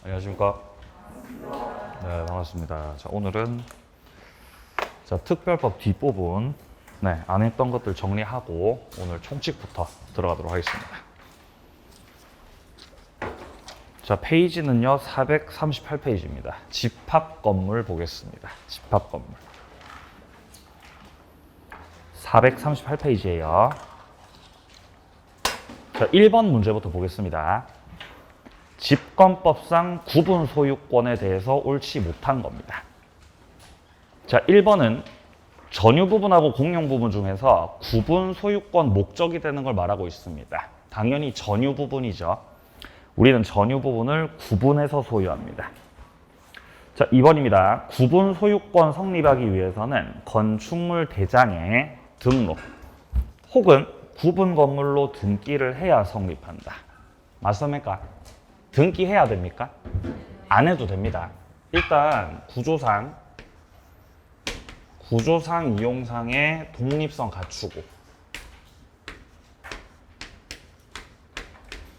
안녕하십니까. 네, 반갑습니다. 자, 오늘은 특별법 뒷부분 안 했던 것들 정리하고 오늘 총칙부터 들어가도록 하겠습니다. 자, 페이지는요 438페이지입니다. 집합 건물 보겠습니다. 집합 건물 438페이지예요. 자, 1번 문제부터 보겠습니다. 집권법상 구분 소유권에 대해서 옳지 못한 겁니다. 자, 1번은 전유 부분하고 공용 부분 중에서 구분 소유권 목적이 되는 걸 말하고 있습니다. 당연히 전유 부분이죠. 우리는 전유 부분을 구분해서 소유합니다. 자, 2번입니다. 구분 소유권 성립하기 위해서는 건축물 대장에 등록 혹은 구분 건물로 등기를 해야 성립한다. 맞습니까? 등기해야 됩니까? 안 해도 됩니다. 일단 구조상 이용상의 독립성 갖추고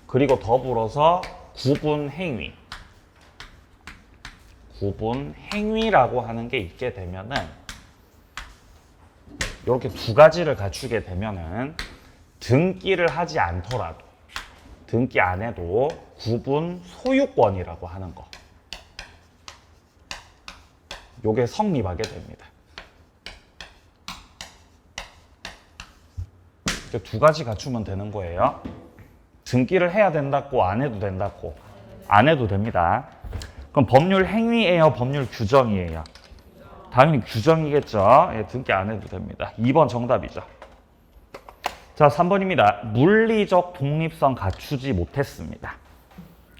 그리고 더불어서 구분 행위라고 하는 게 있게 되면은 이렇게 두 가지를 갖추게 되면은 등기를 하지 않더라도 등기 안 해도 구분 소유권이라고 하는 거 요게 성립하게 됩니다. 이렇게 두 가지 갖추면 되는 거예요. 등기를 해야 된다고 안 해도 된다고 안 해도 됩니다. 그럼 법률 행위예요, 법률 규정이에요? 당연히 규정이겠죠. 예, 등기 안 해도 됩니다. 2번 정답이죠. 자, 3번입니다. 물리적 독립성 갖추지 못했습니다.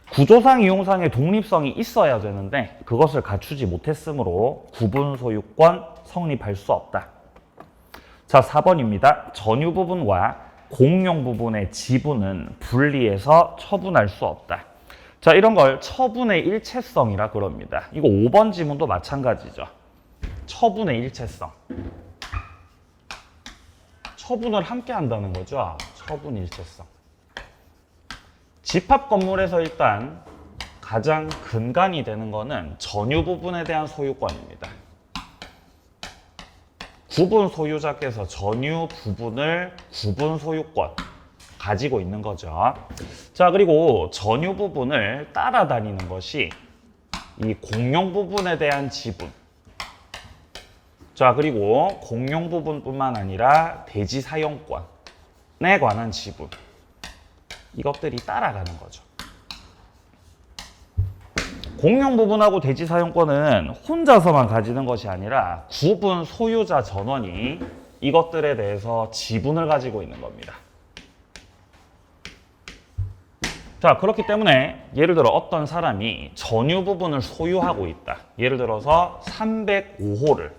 구조상 이용상의 독립성이 있어야 되는데 그것을 갖추지 못했으므로 구분 소유권 성립할 수 없다. 자, 4번입니다. 전유 부분과 공용 부분의 지분은 분리해서 처분할 수 없다. 자, 이런 걸 처분의 일체성이라 그럽니다. 이거 5번 지문도 마찬가지죠. 처분의 일체성. 처분을 함께 한다는 거죠. 처분 일체성. 집합 건물에서 일단 가장 근간이 되는 거는 전유 부분에 대한 소유권입니다. 구분 소유자께서 전유 부분을 구분 소유권 가지고 있는 거죠. 자, 그리고 전유 부분을 따라다니는 것이 이 공용 부분에 대한 지분. 자, 그리고 공용 부분뿐만 아니라 대지 사용권에 관한 지분. 이것들이 따라가는 거죠. 공용 부분하고 대지 사용권은 혼자서만 가지는 것이 아니라 구분 소유자 전원이 이것들에 대해서 지분을 가지고 있는 겁니다. 자, 그렇기 때문에 예를 들어 어떤 사람이 전유 부분을 소유하고 있다. 예를 들어서 305호를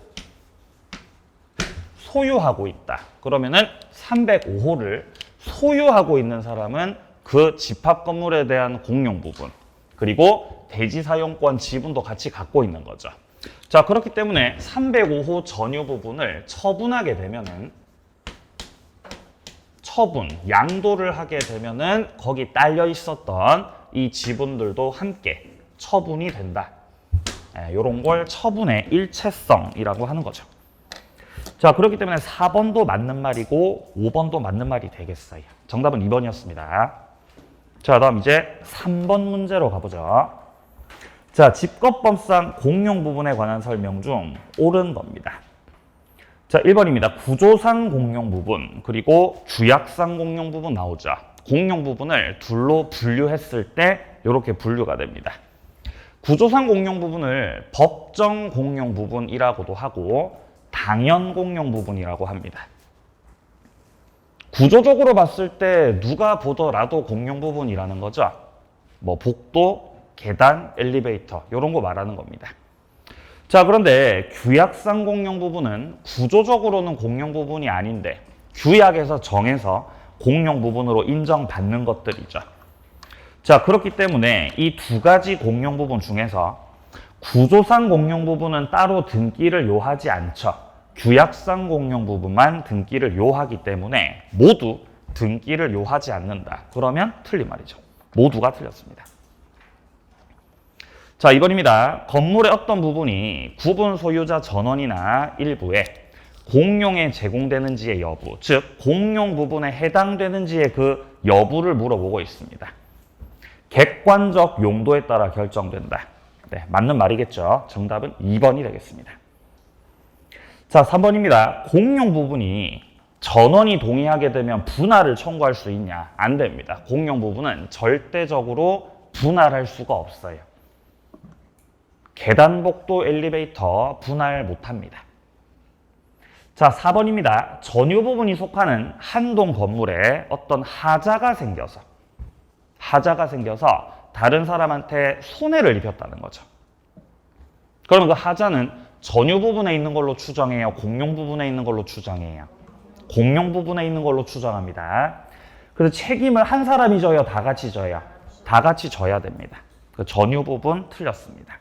소유하고 있다. 그러면은 305호를 소유하고 있는 사람은 그 집합 건물에 대한 공용 부분 그리고 대지 사용권 지분도 같이 갖고 있는 거죠. 자, 그렇기 때문에 305호 전유 부분을 처분하게 되면은 양도를 하게 되면은 거기 딸려 있었던 이 지분들도 함께 처분이 된다. 이런 걸 처분의 일체성이라고 하는 거죠. 자, 그렇기 때문에 4번도 맞는 말이고 5번도 맞는 말이 되겠어요. 정답은 2번이었습니다. 자, 다음 이제 3번 문제로 가보죠. 자, 집권법상 공용 부분에 관한 설명 중 옳은 겁니다. 자, 1번입니다. 구조상 공용 부분 그리고 규약상 공용 부분 나오죠. 공용 부분을 둘로 분류했을 때 이렇게 분류가 됩니다. 구조상 공용 부분을 법정 공용 부분이라고도 하고 당연 공용 부분이라고 합니다. 구조적으로 봤을 때 누가 보더라도 공용 부분이라는 거죠. 뭐 복도, 계단, 엘리베이터 이런 거 말하는 겁니다. 자, 그런데 규약상 공용 부분은 구조적으로는 공용 부분이 아닌데 규약에서 정해서 공용 부분으로 인정받는 것들이죠. 자, 그렇기 때문에 이 두 가지 공용 부분 중에서 구조상 공용 부분은 따로 등기를 요하지 않죠. 규약상 공용 부분만 등기를 요하기 때문에 모두 등기를 요하지 않는다. 그러면 틀린 말이죠. 모두가 틀렸습니다. 자, 2번입니다. 건물의 어떤 부분이 구분 소유자 전원이나 일부에 공용에 제공되는지의 여부, 즉 공용 부분에 해당되는지의 그 여부를 물어보고 있습니다. 객관적 용도에 따라 결정된다. 네, 맞는 말이겠죠. 정답은 2번이 되겠습니다. 자, 3번입니다. 공용 부분이 전원이 동의하게 되면 분할을 청구할 수 있냐? 안 됩니다. 공용 부분은 절대적으로 분할할 수가 없어요. 계단복도 엘리베이터 분할 못합니다. 자, 4번입니다. 전유 부분이 속하는 한 동 건물에 어떤 하자가 생겨서 다른 사람한테 손해를 입혔다는 거죠. 그러면 그 하자는 전유 부분에 있는 걸로 추정해요? 공용 부분에 있는 걸로 추정해요? 공용 부분에 있는 걸로 추정합니다. 그래서 책임을 한 사람이 져요? 다 같이 져요? 다 같이 져야 됩니다. 그 전유 부분 틀렸습니다.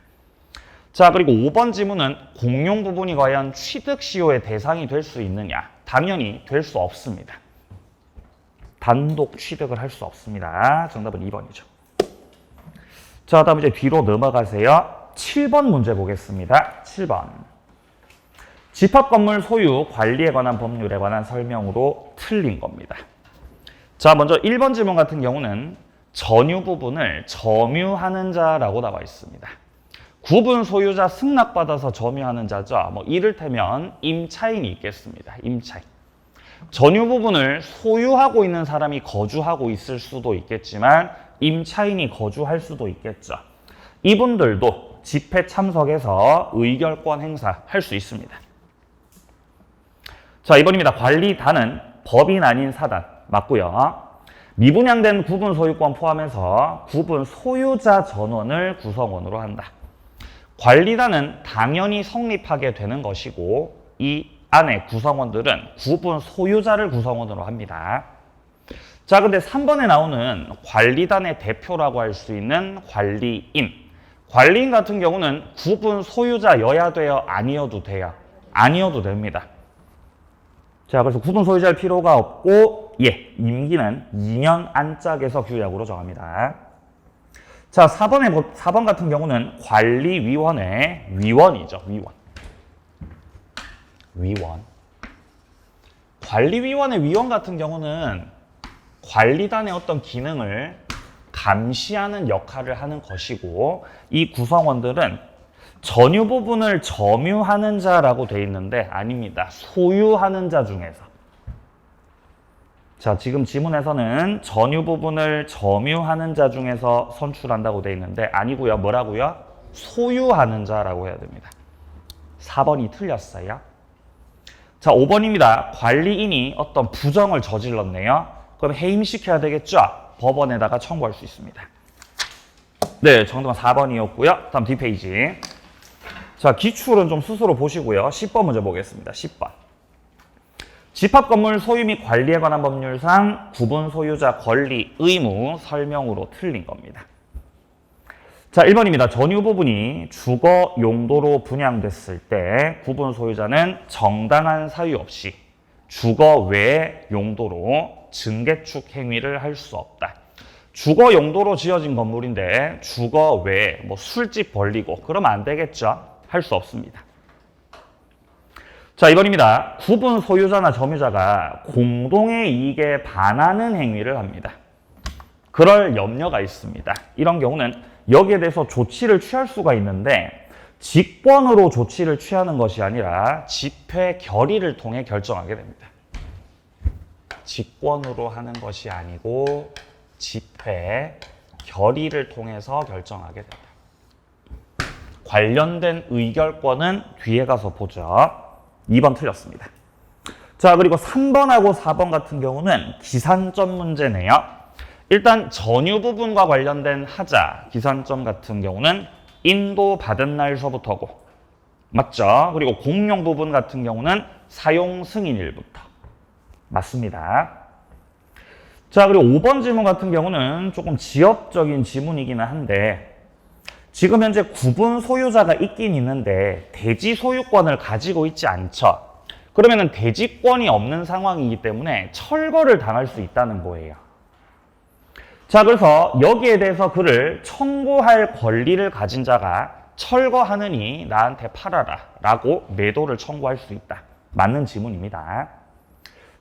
자, 그리고 5번 지문은 공용 부분이 과연 취득시효의 대상이 될 수 있느냐? 당연히 될 수 없습니다. 단독 취득을 할 수 없습니다. 정답은 2번이죠. 자, 다음 이제 뒤로 넘어가세요. 7번 문제 보겠습니다. 7번. 집합건물 소유 관리에 관한 법률에 관한 설명으로 틀린 겁니다. 자, 먼저 1번 질문 같은 경우는 전유 부분을 점유하는 자라고 나와 있습니다. 구분 소유자 승낙받아서 점유하는 자죠. 이를테면 임차인이 있겠습니다. 임차인. 전유 부분을 소유하고 있는 사람이 거주하고 있을 수도 있겠지만 임차인이 거주할 수도 있겠죠. 이분들도 집회 참석해서 의결권 행사할 수 있습니다. 자, 2번입니다. 관리단은 법인 아닌 사단 맞고요. 미분양된 구분 소유권 포함해서 구분 소유자 전원을 구성원으로 한다. 관리단은 당연히 성립하게 되는 것이고 이 안에 구성원들은 구분 소유자를 구성원으로 합니다. 자, 근데 3번에 나오는 관리단의 대표라고 할 수 있는 관리인. 관리인 같은 경우는 구분 소유자여야 돼요? 아니어도 돼요? 아니어도 됩니다. 자, 그래서 구분 소유자일 필요가 없고 임기는 2년 안짝에서 규약으로 정합니다. 자, 4번 같은 경우는 관리위원회 위원이죠. 위원. 관리위원회 위원 같은 경우는 관리단의 어떤 기능을 감시하는 역할을 하는 것이고 이 구성원들은 전유 부분을 점유하는 자라고 돼 있는데 아닙니다. 소유하는 자 중에서. 자, 지금 지문에서는 전유 부분을 점유하는 자 중에서 선출한다고 돼 있는데 아니고요. 뭐라고요? 소유하는 자라고 해야 됩니다. 4번이 틀렸어요. 자, 5번입니다. 관리인이 어떤 부정을 저질렀네요. 그럼 해임시켜야 되겠죠? 법원에다가 청구할 수 있습니다. 네, 정답은 4번이었고요. 다음 뒷페이지. 자, 기출은 좀 스스로 보시고요. 10번 문제 보겠습니다. 10번. 집합건물 소유 및 관리에 관한 법률상 구분 소유자 권리 의무 설명으로 틀린 겁니다. 자, 1번입니다. 전유 부분이 주거 용도로 분양됐을 때 구분 소유자는 정당한 사유 없이 주거 외 용도로 증개축 행위를 할 수 없다. 주거 용도로 지어진 건물인데 주거 외에 술집 벌리고 그러면 안 되겠죠? 할 수 없습니다. 자, 2번입니다. 구분 소유자나 점유자가 공동의 이익에 반하는 행위를 합니다. 그럴 염려가 있습니다. 이런 경우는 여기에 대해서 조치를 취할 수가 있는데 직권으로 조치를 취하는 것이 아니라 집회 결의를 통해 결정하게 됩니다. 직권으로 하는 것이 아니고 집회 결의를 통해서 결정하게 됩니다. 관련된 의결권은 뒤에 가서 보죠. 2번 틀렸습니다. 자, 그리고 3번하고 4번 같은 경우는 기산점 문제네요. 일단 전유 부분과 관련된 하자, 기산점 같은 경우는 인도받은 날서부터고 맞죠? 그리고 공용 부분 같은 경우는 사용 승인일부터 맞습니다. 자, 그리고 5번 질문 같은 경우는 조금 지엽적인 지문이기는 한데 지금 현재 구분 소유자가 있긴 있는데 대지 소유권을 가지고 있지 않죠. 그러면은 대지권이 없는 상황이기 때문에 철거를 당할 수 있다는 거예요. 자, 그래서 여기에 대해서 그를 청구할 권리를 가진 자가 철거하느니 나한테 팔아라 라고 매도를 청구할 수 있다. 맞는 지문입니다.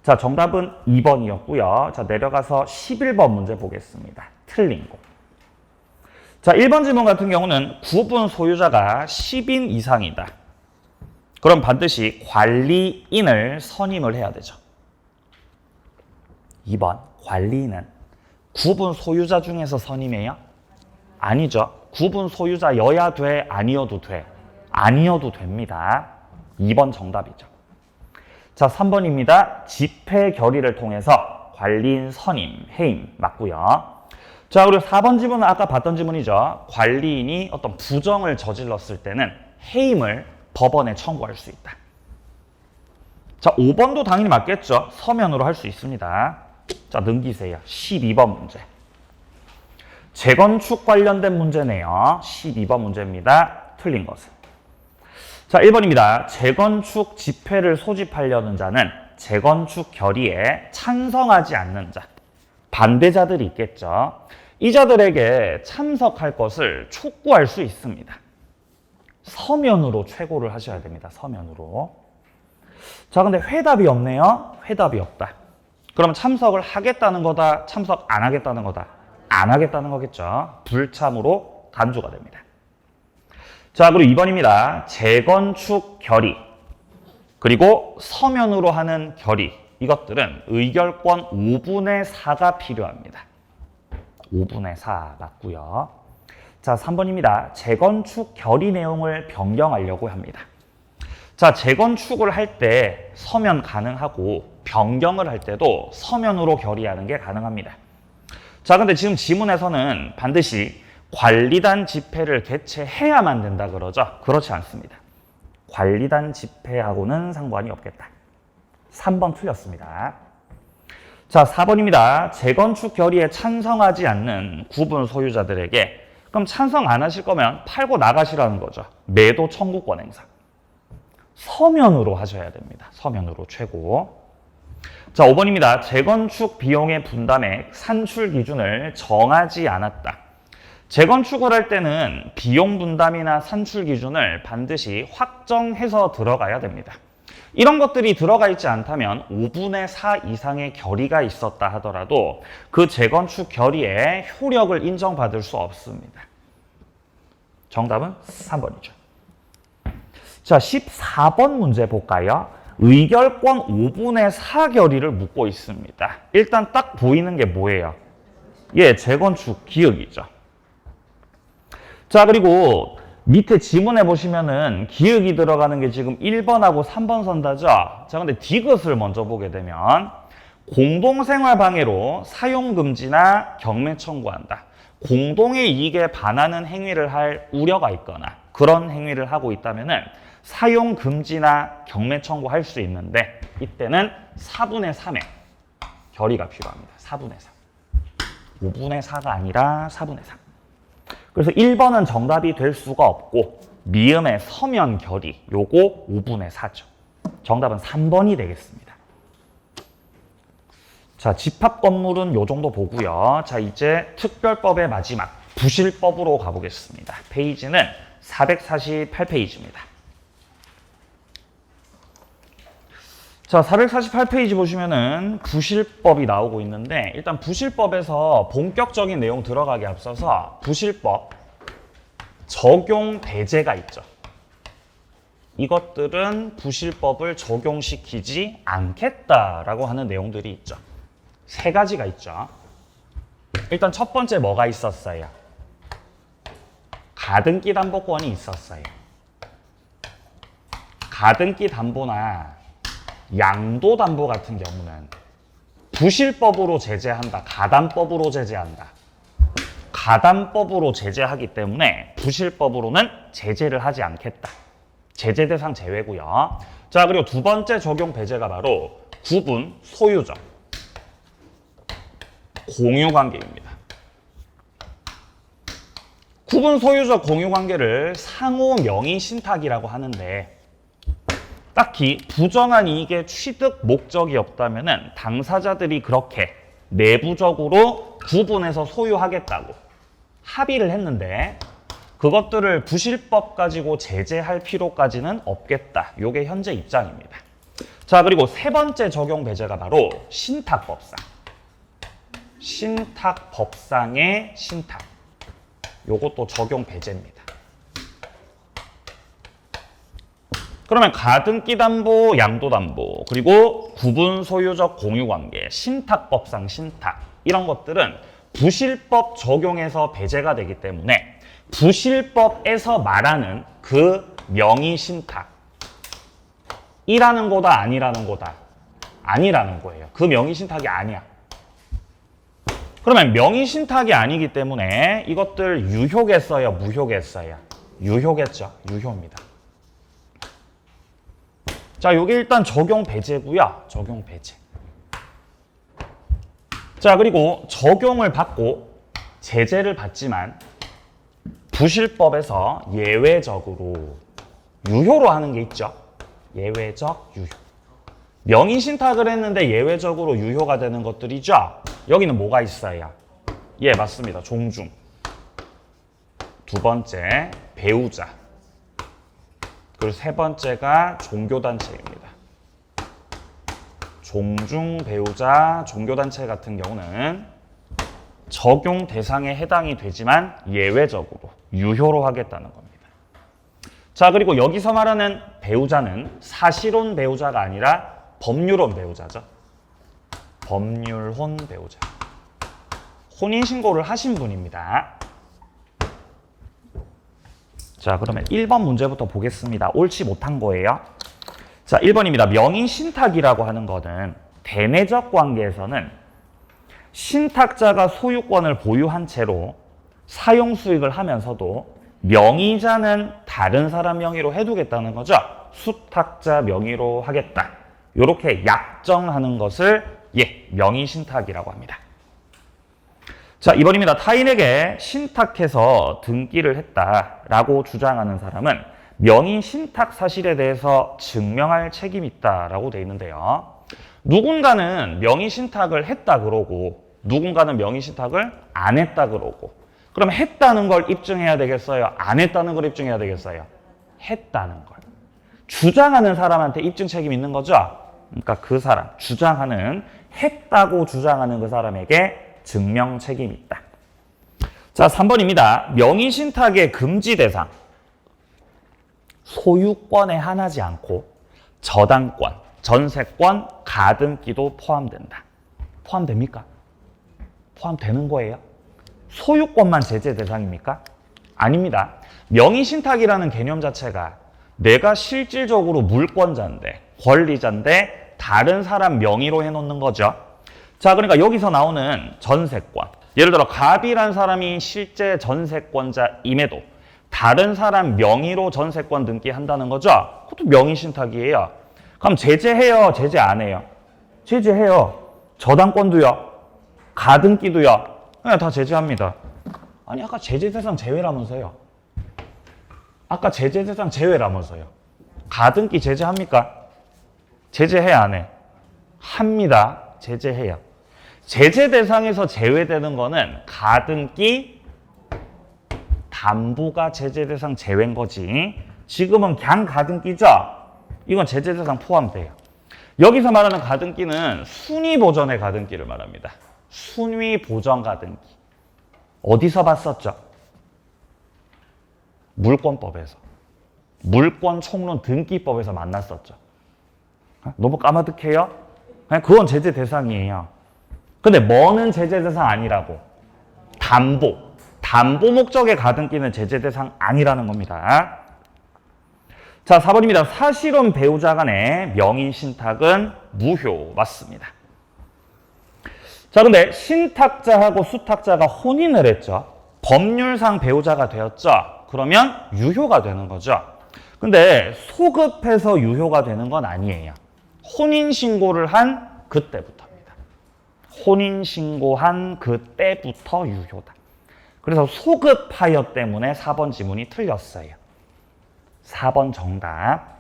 자, 정답은 2번이었고요. 자, 내려가서 11번 문제 보겠습니다. 틀린 거. 자, 1번 지문 같은 경우는 구분 소유자가 10인 이상이다. 그럼 반드시 관리인을 선임을 해야 되죠. 2번 관리인은 구분 소유자 중에서 선임해요? 아니죠. 구분 소유자여야 돼? 아니어도 돼? 아니어도 됩니다. 2번 정답이죠. 자, 3번입니다. 집회 결의를 통해서 관리인 선임, 해임 맞고요. 자, 그리고 4번 지문은 아까 봤던 지문이죠. 관리인이 어떤 부정을 저질렀을 때는 해임을 법원에 청구할 수 있다. 자, 5번도 당연히 맞겠죠. 서면으로 할 수 있습니다. 자, 넘기세요. 12번 문제. 재건축 관련된 문제네요. 12번 문제입니다. 틀린 것은. 자, 1번입니다. 재건축 집회를 소집하려는 자는 재건축 결의에 찬성하지 않는 자, 반대자들이 있겠죠. 이 자들에게 참석할 것을 촉구할 수 있습니다. 서면으로 최고를 하셔야 됩니다. 서면으로. 자, 근데 회답이 없네요. 회답이 없다. 그러면 참석을 하겠다는 거다, 참석 안 하겠다는 거다? 안 하겠다는 거겠죠. 불참으로 간주가 됩니다. 자, 그리고 2번입니다. 재건축 결의, 그리고 서면으로 하는 결의, 이것들은 의결권 5분의 4가 필요합니다. 5분의 4 맞고요. 자, 3번입니다. 재건축 결의 내용을 변경하려고 합니다. 자, 재건축을 할 때 서면 가능하고 변경을 할 때도 서면으로 결의하는 게 가능합니다. 자, 근데 지금 지문에서는 반드시 관리단 집회를 개최해야만 된다 그러죠? 그렇지 않습니다. 관리단 집회하고는 상관이 없겠다. 3번 틀렸습니다. 자, 4번입니다. 재건축 결의에 찬성하지 않는 구분 소유자들에게, 그럼 찬성 안 하실 거면 팔고 나가시라는 거죠. 매도 청구권 행사. 서면으로 하셔야 됩니다. 서면으로 최고. 자, 5번입니다. 재건축 비용의 분담액 산출 기준을 정하지 않았다. 재건축을 할 때는 비용 분담이나 산출 기준을 반드시 확정해서 들어가야 됩니다. 이런 것들이 들어가 있지 않다면 5분의 4 이상의 결의가 있었다 하더라도 그 재건축 결의의 효력을 인정받을 수 없습니다. 정답은 3번이죠. 자, 14번 문제 볼까요? 의결권 5분의 4 결의를 묻고 있습니다. 일단 딱 보이는 게 뭐예요? 예, 재건축 기획이죠. 자, 그리고 밑에 지문에 보시면은 기획이 들어가는 게 지금 1번하고 3번 선다죠? 자, 근데 디귿을 먼저 보게 되면 공동생활 방해로 사용금지나 경매 청구한다. 공동의 이익에 반하는 행위를 할 우려가 있거나 그런 행위를 하고 있다면은 사용금지나 경매 청구할 수 있는데 이때는 4분의 3의 결의가 필요합니다. 4분의 3. 5분의 4가 아니라 4분의 3. 그래서 1번은 정답이 될 수가 없고 미음의 서면 결의, 요거 5분의 4죠. 정답은 3번이 되겠습니다. 자, 집합 건물은 요 정도 보고요. 자, 이제 특별법의 마지막 부실법으로 가보겠습니다. 페이지는 448페이지입니다. 자, 448페이지 보시면은 부실법이 나오고 있는데 일단 부실법에서 본격적인 내용 들어가기 앞서서 부실법 적용 배제가 있죠. 이것들은 부실법을 적용시키지 않겠다라고 하는 내용들이 있죠. 3가지가 있죠. 일단 첫 번째 뭐가 있었어요? 가등기 담보권이 있었어요. 가등기 담보나 양도담보 같은 경우는 부실법으로 제재한다. 가담법으로 제재한다. 가담법으로 제재하기 때문에 부실법으로는 제재를 하지 않겠다. 제재 대상 제외고요. 자, 그리고 두 번째 적용 배제가 바로 구분 소유적 공유관계입니다. 구분 소유적 공유관계를 상호 명의 신탁이라고 하는데 딱히 부정한 이익의 취득 목적이 없다면은 당사자들이 그렇게 내부적으로 구분해서 소유하겠다고 합의를 했는데 그것들을 부실법 가지고 제재할 필요까지는 없겠다. 이게 현재 입장입니다. 자, 그리고 세 번째 적용 배제가 바로 신탁법상. 신탁법상의 신탁. 요것도 적용 배제입니다. 그러면 가등기 담보, 양도 담보, 그리고 구분 소유적 공유 관계, 신탁법상 신탁 이런 것들은 부실법 적용해서 배제가 되기 때문에 부실법에서 말하는 그 명의 신탁 이라는 거다 아니라는 거다? 아니라는 거예요. 그 명의 신탁이 아니야. 그러면 명의 신탁이 아니기 때문에 이것들 유효겠어요? 무효겠어요? 유효겠죠. 유효입니다. 자, 요게 일단 적용 배제고요. 적용 배제. 자, 그리고 적용을 받고 제재를 받지만 부실법에서 예외적으로 유효로 하는 게 있죠. 예외적 유효. 명의 신탁을 했는데 예외적으로 유효가 되는 것들이죠. 여기는 뭐가 있어요? 예, 맞습니다. 종중. 두 번째, 배우자. 그리고 세 번째가 종교단체입니다. 종중, 배우자, 종교단체 같은 경우는 적용 대상에 해당이 되지만 예외적으로 유효로 하겠다는 겁니다. 자, 그리고 여기서 말하는 배우자는 사실혼 배우자가 아니라 법률혼 배우자죠. 법률혼 배우자. 혼인신고를 하신 분입니다. 자, 그러면 1번 문제부터 보겠습니다. 옳지 못한 거예요. 자, 1번입니다. 명의신탁이라고 하는 거는 대내적 관계에서는 신탁자가 소유권을 보유한 채로 사용수익을 하면서도 명의자는 다른 사람 명의로 해두겠다는 거죠. 수탁자 명의로 하겠다. 이렇게 약정하는 것을 명의신탁이라고 합니다. 자, 2번입니다. 타인에게 신탁해서 등기를 했다라고 주장하는 사람은 명의 신탁 사실에 대해서 증명할 책임이 있다라고 되어 있는데요. 누군가는 명의 신탁을 했다 그러고 누군가는 명의 신탁을 안 했다 그러고 그럼 했다는 걸 입증해야 되겠어요? 안 했다는 걸 입증해야 되겠어요? 했다는 걸. 주장하는 사람한테 입증 책임 있는 거죠? 그러니까 그 사람, 했다고 주장하는 그 사람에게 증명 책임이 있다. 자, 3번입니다. 명의신탁의 금지 대상. 소유권에 한하지 않고 저당권, 전세권, 가등기도 포함된다. 포함됩니까? 포함되는 거예요? 소유권만 제재 대상입니까? 아닙니다. 명의신탁이라는 개념 자체가 내가 실질적으로 물권자인데, 권리자인데 다른 사람 명의로 해놓는 거죠. 자, 그러니까 여기서 나오는 전세권. 예를 들어 갑이란 사람이 실제 전세권자임에도 다른 사람 명의로 전세권 등기한다는 거죠. 그것도 명의신탁이에요. 그럼 제재해요? 제재 안 해요? 제재해요. 저당권도요. 가등기도요. 네, 다 제재합니다. 아니, 아까 제재 대상 제외라면서요. 아까 제재 대상 제외라면서요. 가등기 제재합니까? 제재해 안 해? 합니다. 제재해요. 제재 대상에서 제외되는 거는 가등기, 담보가 제재 대상 제외인 거지. 지금은 그냥 가등기죠? 이건 제재 대상 포함돼요. 여기서 말하는 가등기는 순위 보전의 가등기를 말합니다. 순위 보전 가등기. 어디서 봤었죠? 물권법에서. 물권 총론 등기법에서 만났었죠. 너무 까마득해요? 그건 제재 대상이에요. 근데 뭐는 제재 대상 아니라고? 담보. 담보 목적의 가등기는 제재 대상 아니라는 겁니다. 자, 4번입니다. 사실혼 배우자 간의 명의신탁은 무효. 맞습니다. 자, 근데 신탁자하고 수탁자가 혼인을 했죠. 법률상 배우자가 되었죠. 그러면 유효가 되는 거죠. 근데 소급해서 유효가 되는 건 아니에요. 혼인신고를 한 그때부터입니다. 혼인신고한 그때부터 유효다. 그래서 소급하여 때문에 4번 지문이 틀렸어요. 4번 정답.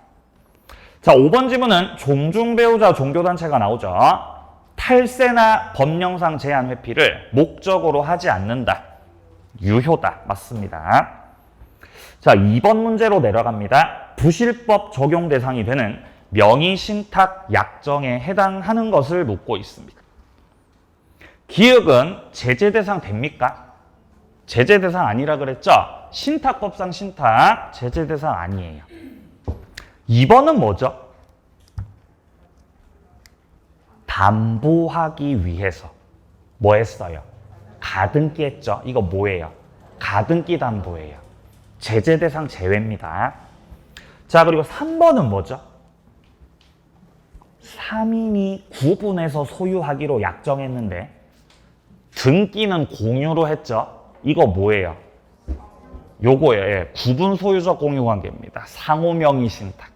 자, 5번 지문은 종중배우자 종교단체가 나오죠. 탈세나 법령상 제한 회피를 목적으로 하지 않는다. 유효다. 맞습니다. 자, 2번 문제로 내려갑니다. 부실법 적용 대상이 되는 명의신탁 약정에 해당하는 것을 묻고 있습니다. 기획은 제재 대상 됩니까? 제재 대상 아니라 그랬죠? 신탁법상 신탁 제재 대상 아니에요. 2번은 뭐죠? 담보하기 위해서 뭐 했어요? 가등기 했죠? 이거 뭐예요? 가등기 담보예요. 제재 대상 제외입니다. 자, 그리고 3번은 뭐죠? 3인이 구분해서 소유하기로 약정했는데 등기는 공유로 했죠? 이거 뭐예요? 요거예요. 예, 구분 소유적 공유 관계입니다. 상호 명의 신탁.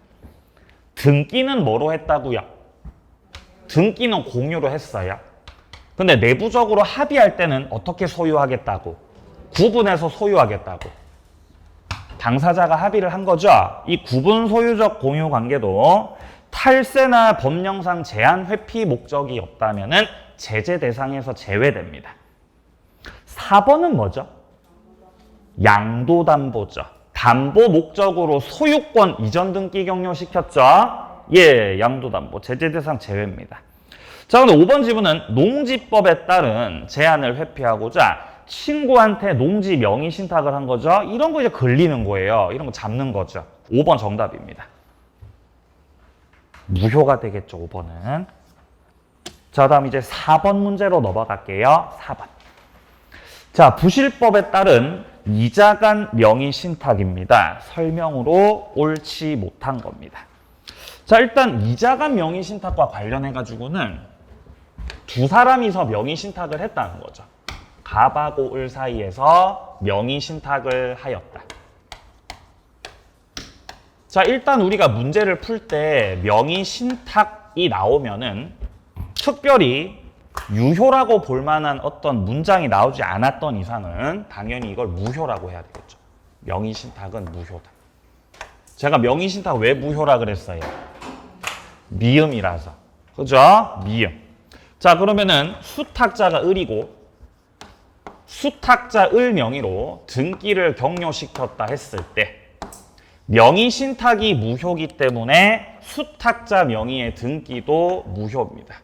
등기는 뭐로 했다고요? 등기는 공유로 했어요. 근데 내부적으로 합의할 때는 어떻게 소유하겠다고? 구분해서 소유하겠다고. 당사자가 합의를 한 거죠. 이 구분 소유적 공유 관계도 탈세나 법령상 제한 회피 목적이 없다면은 제재 대상에서 제외됩니다. 4번은 뭐죠? 양도담보죠. 담보 목적으로 소유권 이전 등기 격려시켰죠. 예, 양도담보 제재 대상 제외입니다. 자, 근데 5번 지문은 농지법에 따른 제한을 회피하고자 친구한테 농지 명의 신탁을 한 거죠. 이런 거 이제 걸리는 거예요. 이런 거 잡는 거죠. 5번 정답입니다. 무효가 되겠죠, 5번은. 자, 다음 이제 4번 문제로 넘어갈게요. 4번. 자, 부실법에 따른 이자간 명의 신탁입니다. 설명으로 옳지 못한 겁니다. 자, 일단 이자간 명의 신탁과 관련해 가지고는 두 사람이서 명의 신탁을 했다는 거죠. 갑하고 을 사이에서 명의 신탁을 하였다. 자, 일단 우리가 문제를 풀 때 명의 신탁이 나오면은 특별히 유효라고 볼 만한 어떤 문장이 나오지 않았던 이상은 당연히 이걸 무효라고 해야 되겠죠. 명의 신탁은 무효다. 제가 명의 신탁 왜 무효라 그랬어요? 미음이라서. 그죠? 미음. 자, 그러면은 수탁자가 을이고 수탁자 을 명의로 등기를 격려시켰다 했을 때 명의 신탁이 무효이기 때문에 수탁자 명의의 등기도 무효입니다.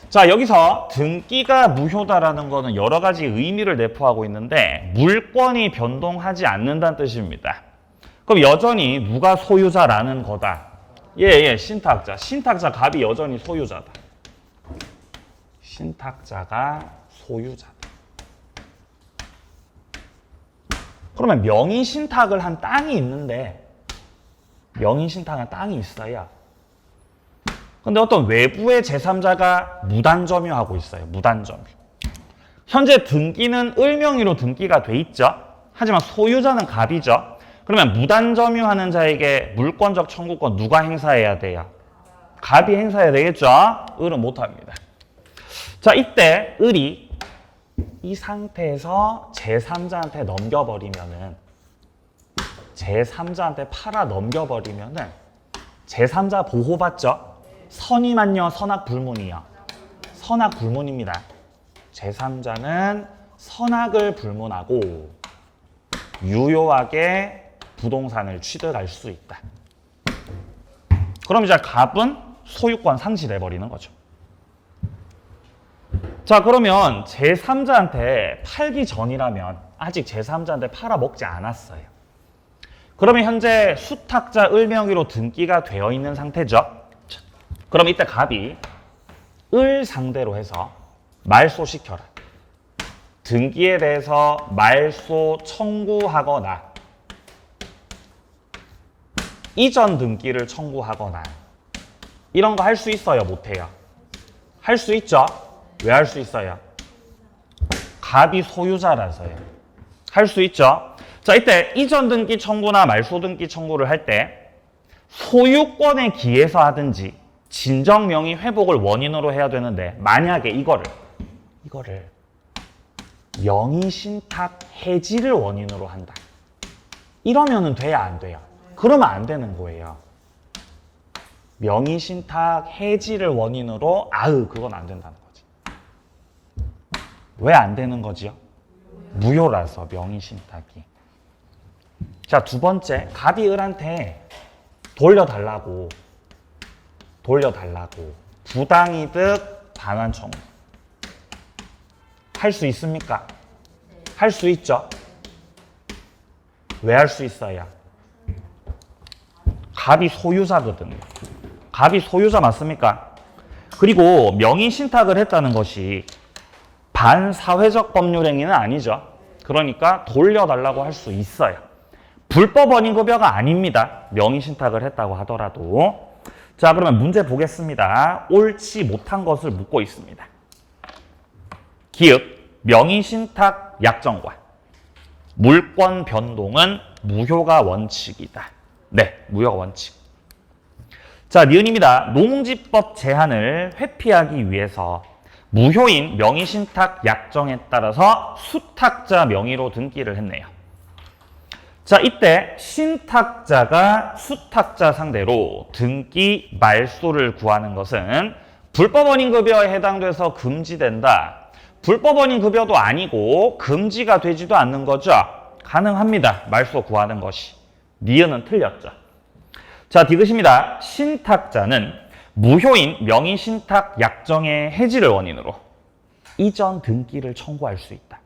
자, 여기서 등기가 무효다라는 것은 여러 가지 의미를 내포하고 있는데 물권이 변동하지 않는다는 뜻입니다. 그럼 여전히 누가 소유자라는 거다? 예, 신탁자. 신탁자 갑이 여전히 소유자다. 신탁자가 소유자다. 그러면 명의 신탁을 한 땅이 있는데 명의 신탁한 땅이 있어요. 근데 어떤 외부의 제3자가 무단점유하고 있어요. 무단점유. 현재 등기는 을 명의로 등기가 돼 있죠. 하지만 소유자는 갑이죠. 그러면 무단점유하는 자에게 물권적 청구권 누가 행사해야 돼요? 갑이 행사해야 되겠죠. 을은 못합니다. 자, 이때 을이 이 상태에서 제3자한테 넘겨버리면은 제3자한테 팔아 넘겨버리면은 제3자 보호받죠? 선임한요, 선악불문이요. 선악불문입니다. 제3자는 선악을 불문하고 유효하게 부동산을 취득할 수 있다. 그럼 이제 갑은 소유권 상실해버리는 거죠. 자, 그러면 제3자한테 팔기 전이라면 아직 제3자한테 팔아먹지 않았어요. 그러면 현재 수탁자 을 명의로 등기가 되어 있는 상태죠. 그럼 이때 갑이 을 상대로 해서 말소시켜라. 등기에 대해서 말소 청구하거나 이전 등기를 청구하거나 이런 거 할 수 있어요? 못해요? 할 수 있죠? 왜 할 수 있어요? 갑이 소유자라서요. 할 수 있죠? 자, 이때 이전 등기 청구나 말소 등기 청구를 할 때 소유권에 기해서 하든지 진정 명의 회복을 원인으로 해야 되는데 만약에 이거를 명의 신탁 해지를 원인으로 한다. 이러면은 돼야 안 돼요? 그러면 안 되는 거예요. 명의신탁 해지를 원인으로 그건 안 된다는 거지. 왜 안 되는 거지요? 무효라서 명의신탁이. 자, 두 번째, 갑이 을한테 돌려달라고 부당이득 반환 청구 할 수 있습니까? 할 수 있죠. 왜 할 수 있어요? 갑이 소유자거든요. 갑이 소유자 맞습니까? 그리고 명의신탁을 했다는 것이 반사회적 법률행위는 아니죠. 그러니까 돌려달라고 할 수 있어요. 불법 원인급여가 아닙니다. 명의신탁을 했다고 하더라도. 자, 그러면 문제 보겠습니다. 옳지 못한 것을 묻고 있습니다. 기읍, 명의신탁 약정과 물권 변동은 무효가 원칙이다. 네, 무효가 원칙. 자, 니은입니다. 농지법 제한을 회피하기 위해서 무효인 명의신탁 약정에 따라서 수탁자 명의로 등기를 했네요. 자, 이때 신탁자가 수탁자 상대로 등기 말소를 구하는 것은 불법원인급여에 해당돼서 금지된다. 불법원인급여도 아니고 금지가 되지도 않는 거죠. 가능합니다. 말소 구하는 것이. 니은은 틀렸죠. 자, 디귿입니다. 신탁자는 무효인 명의신탁 약정의 해지를 원인으로 이전 등기를 청구할 수 있다.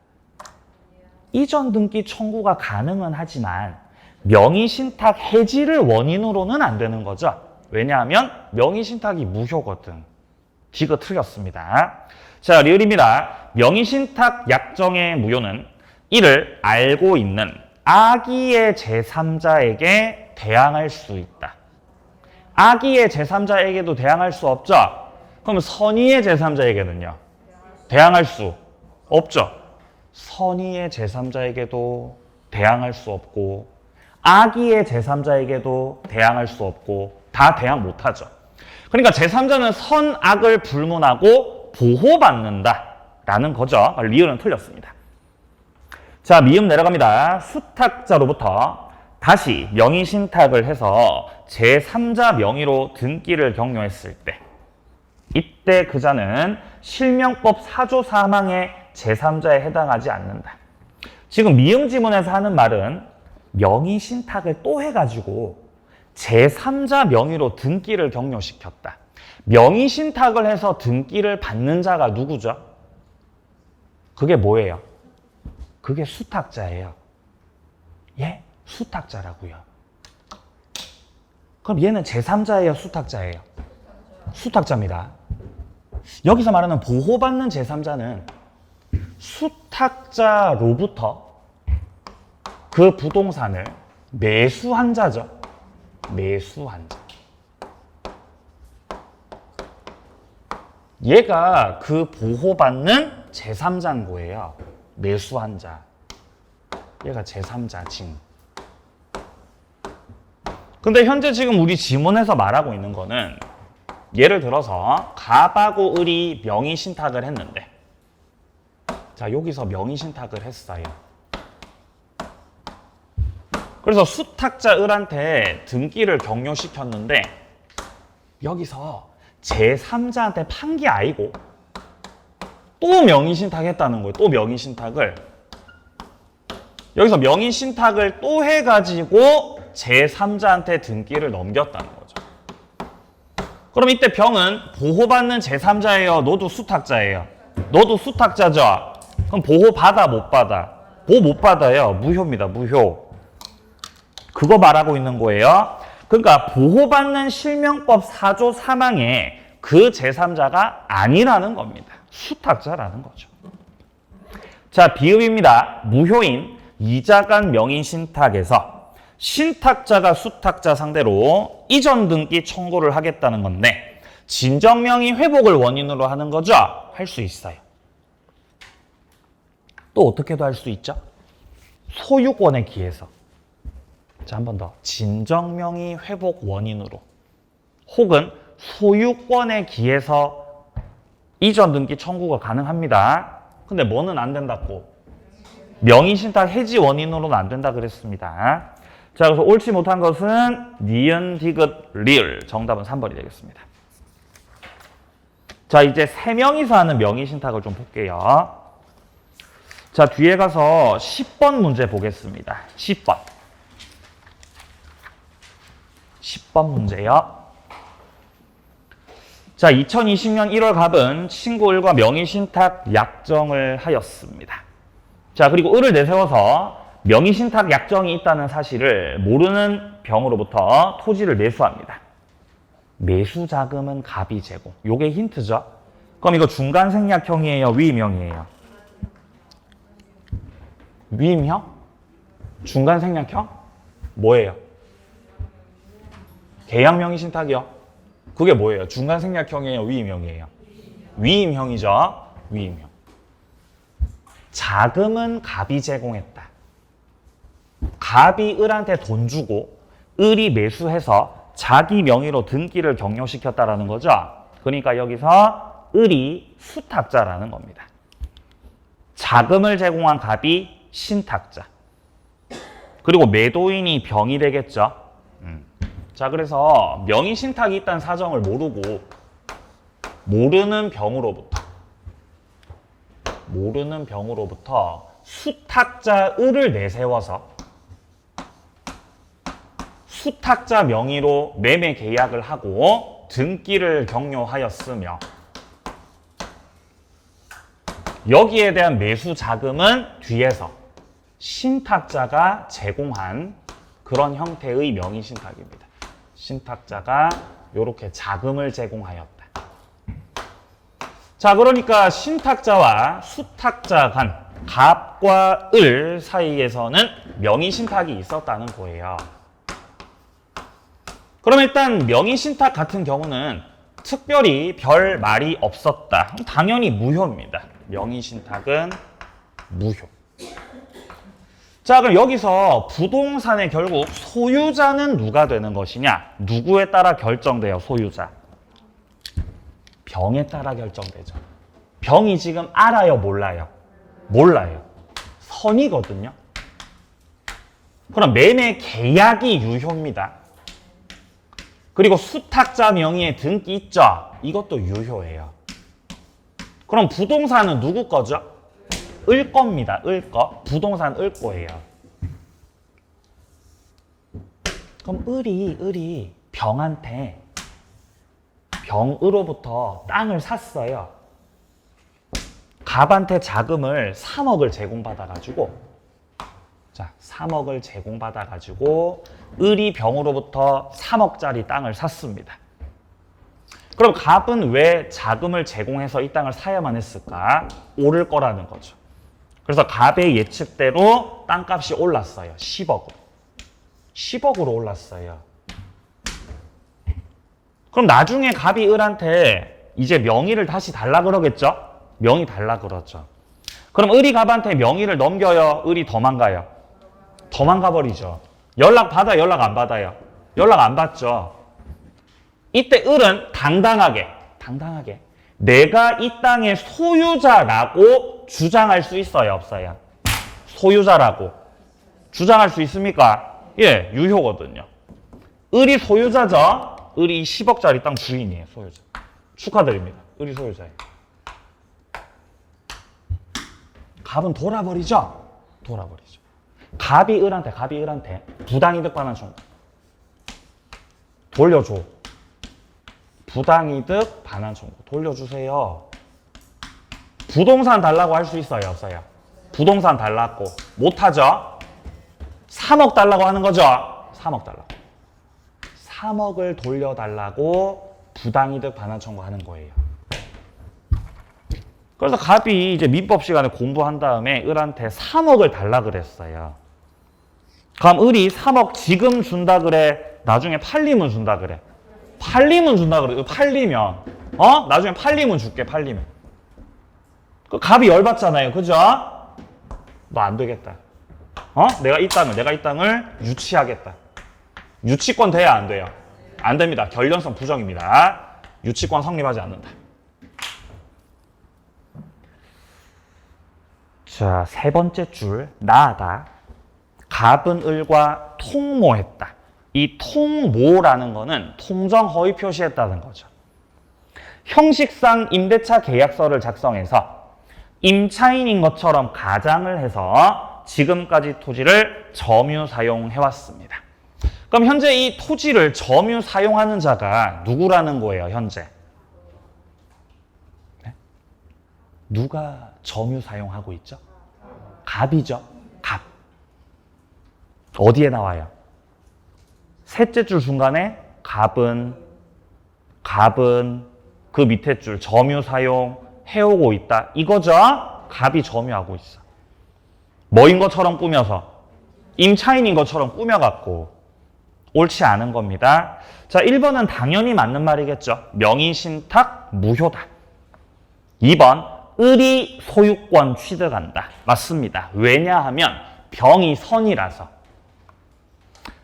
이전 등기 청구가 가능은 하지만 명의신탁 해지를 원인으로는 안 되는 거죠. 왜냐하면 명의신탁이 무효거든. 디귿 틀렸습니다. 자, 리을입니다. 명의신탁 약정의 무효는 이를 알고 있는 악의의 제3자에게 대항할 수 있다. 악의의 제3자에게도 대항할 수 없죠? 그럼 선의의 제3자에게는요? 대항할 수 없죠? 선의의 제3자에게도 대항할 수 없고 악의의 제3자에게도 대항할 수 없고 다 대항 못하죠. 그러니까 제3자는 선악을 불문하고 보호받는다라는 거죠. 리을은 틀렸습니다. 자, 미음 내려갑니다. 수탁자로부터 다시 명의신탁을 해서 제3자 명의로 등기를 격려했을 때 이때 그 자는 실명법 4조 사망의 제3자에 해당하지 않는다. 지금 미음 지문에서 하는 말은 명의신탁을 또 해가지고 제3자 명의로 등기를 격려시켰다. 명의신탁을 해서 등기를 받는 자가 누구죠? 그게 뭐예요? 그게 수탁자예요. 예? 수탁자라고요. 그럼 얘는 제3자예요? 수탁자예요? 수탁자입니다. 여기서 말하는 보호받는 제3자는 수탁자로부터 그 부동산을 매수한 자죠. 매수한 자. 얘가 그 보호받는 제3자인 거예요. 매수한 자. 얘가 제3자징. 근데 현재 지금 우리 지문에서 말하고 있는 거는 예를 들어서 갑하고 을이 명의신탁을 했는데 자, 여기서 명의신탁을 했어요. 그래서 수탁자 을한테 등기를 격려시켰는데 여기서 제3자한테 판 게 아니고 또 명의신탁했다는 거예요. 또 명의신탁을. 여기서 명의신탁을 또 해가지고 제3자한테 등기를 넘겼다는 거죠. 그럼 이때 병은 보호받는 제3자예요? 너도 수탁자예요? 너도 수탁자죠? 그럼 보호받아 못 받아? 보호 못 받아요. 무효입니다. 무효. 그거 말하고 있는 거예요. 그러니까 보호받는 실명법 4조 사망에 그 제3자가 아니라는 겁니다. 수탁자라는 거죠. 자, 비읍입니다. 무효인 이자간 명의신탁에서 신탁자가 수탁자 상대로 이전 등기 청구를 하겠다는 건데 진정명의 회복을 원인으로 하는 거죠? 할 수 있어요. 또 어떻게도 할 수 있죠? 소유권에 기해서. 자, 한 번 더. 진정명의 회복 원인으로 혹은 소유권에 기해서 이전 등기 청구가 가능합니다. 근데 뭐는 안 된다고? 명의신탁 해지 원인으로는 안 된다 그랬습니다. 자, 그래서 옳지 못한 것은 니은, 디귿, 리을. 정답은 3번이 되겠습니다. 자, 이제 세 명이서 하는 명의 신탁을 좀 볼게요. 자, 뒤에 가서 10번 문제 보겠습니다. 10번. 10번 문제요. 자, 2020년 1월 갑은 친구 을과 명의 신탁 약정을 하였습니다. 자, 그리고 을을 내세워서 명의 신탁 약정이 있다는 사실을 모르는 병으로부터 토지를 매수합니다. 매수 자금은 갑이 제공. 요게 힌트죠. 그럼 이거 중간 생략형이에요, 위임형이에요? 위임형? 중간 생략형? 뭐예요? 계약 명의 신탁이요. 그게 뭐예요? 중간 생략형이에요, 위임형이에요? 위임형이죠. 위임형. 자금은 갑이 제공했다. 갑이 을한테 돈 주고 을이 매수해서 자기 명의로 등기를 격려시켰다라는 거죠. 그러니까 여기서 을이 수탁자라는 겁니다. 자금을 제공한 갑이 신탁자. 그리고 매도인이 병이 되겠죠. 자, 그래서 명의 신탁이 있다는 사정을 모르고 모르는 병으로부터 수탁자 을을 내세워서 수탁자 명의로 매매 계약을 하고 등기를 격려하였으며 여기에 대한 매수 자금은 뒤에서 신탁자가 제공한 그런 형태의 명의 신탁입니다. 신탁자가 이렇게 자금을 제공하였다. 자, 그러니까 신탁자와 수탁자 간 갑과 을 사이에서는 명의 신탁이 있었다는 거예요. 그럼 일단 명의 신탁 같은 경우는 특별히 별 말이 없었다. 당연히 무효입니다. 명의 신탁은 무효. 자, 그럼 여기서 부동산의 결국 소유자는 누가 되는 것이냐? 누구에 따라 결정돼요, 소유자? 병에 따라 결정되죠. 병이 지금 알아요, 몰라요? 몰라요. 선이거든요. 그럼 매매 계약이 유효입니다. 그리고 수탁자 명의의 등기 있죠? 이것도 유효해요. 그럼 부동산은 누구 거죠? 을 겁니다. 을 거. 부동산 을 거예요. 그럼 을이 병한테 병으로부터 땅을 샀어요. 갑한테 자금을 3억을 제공받아가지고 자, 3억을 제공받아가지고 을이 병으로부터 3억짜리 땅을 샀습니다. 그럼 갑은 왜 자금을 제공해서 이 땅을 사야만 했을까? 오를 거라는 거죠. 그래서 갑의 예측대로 땅값이 올랐어요. 10억으로. 10억으로 올랐어요. 그럼 나중에 갑이 을한테 이제 명의를 다시 달라 그러겠죠? 명의 달라 그러죠. 그럼 을이 갑한테 명의를 넘겨요? 을이 도망가요? 도망가 버리죠. 연락 받아, 연락 안 받아요? 연락 안 받죠. 이때 을은 당당하게 내가 이 땅의 소유자라고 주장할 수 있어요, 없어요? 소유자라고 주장할 수 있습니까? 예, 유효거든요. 을이 소유자죠. 을이 10억짜리 땅 주인이에요, 소유자. 축하드립니다. 을이 소유자예요. 갑은 돌아버리죠? 돌아버리죠. 갑이 을한테 부당이득 반환 청구. 돌려줘. 부당이득 반환 청구. 돌려주세요. 부동산 달라고 할 수 있어요, 없어요? 부동산 달라고. 못하죠? 3억 달라고 하는 거죠? 3억 달라고. 3억을 돌려달라고 부당이득 반환 청구하는 거예요. 그래서 갑이 이제 민법 시간에 공부한 다음에 을한테 3억을 달라 그랬어요. 그럼 을이 3억 지금 준다 그래? 나중에 팔리면 준다 그래? 팔리면 준다 그래. 팔리면 나중에 팔리면 줄게. 팔리면. 그 갑이 열받잖아요. 그죠? 너 안 되겠다. 내가 이 땅을 유치하겠다. 유치권 돼야 안 돼요? 안 됩니다. 결련성 부정입니다. 유치권 성립하지 않는다. 자, 세 번째 줄 나아가 갑은 을과 통모했다. 이 통모라는 거는 통정 허위 표시했다는 거죠. 형식상 임대차 계약서를 작성해서 임차인인 것처럼 가장을 해서 지금까지 토지를 점유 사용해왔습니다. 그럼 현재 이 토지를 점유 사용하는 자가 누구라는 거예요, 현재? 네? 누가 점유 사용하고 있죠? 갑이죠. 갑. 어디에 나와요? 셋째 줄 중간에 갑은 그 밑에 줄 점유 사용 해오고 있다. 이거죠? 갑이 점유하고 있어. 뭐인 것처럼 꾸며서? 임차인인 것처럼 꾸며갖고 옳지 않은 겁니다. 자, 1번은 당연히 맞는 말이겠죠. 명의신탁 무효다. 2번 을이 소유권 취득한다. 맞습니다. 왜냐하면 병이 선이라서.